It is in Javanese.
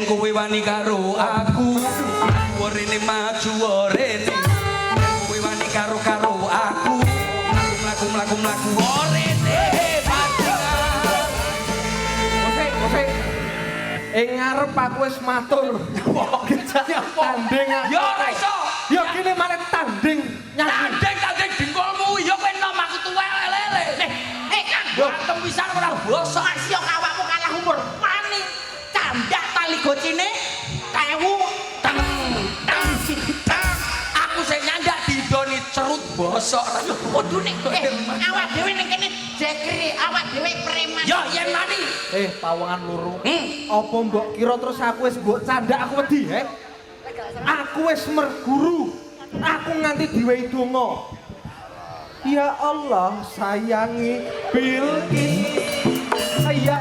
kowe wani karo aku rene maju rene kowe wani karo aku mlaku rene Oke. Ngarep aku wis matur. Tanding. Ya ora iso. Ya kene malah tanding. Tanding dengkulmu ya kowe nom aku tuwek lele. Kang, berantem pisan ora bosok asio awakmu kalah umur. Wani candak tali gocine 1000 tang. Aku sing nyandak didoni cerut bosok. Kudune awak dhewe ning kene jekri, awak dhewe preman. Ya yen mani. Pawangan loro. Apa mbok kira terus aku wis mbok candak aku wedi, he? Aku wis merguru. Aku nganti diwehi donga. Ya Allah, sayangi Bilqis. Ya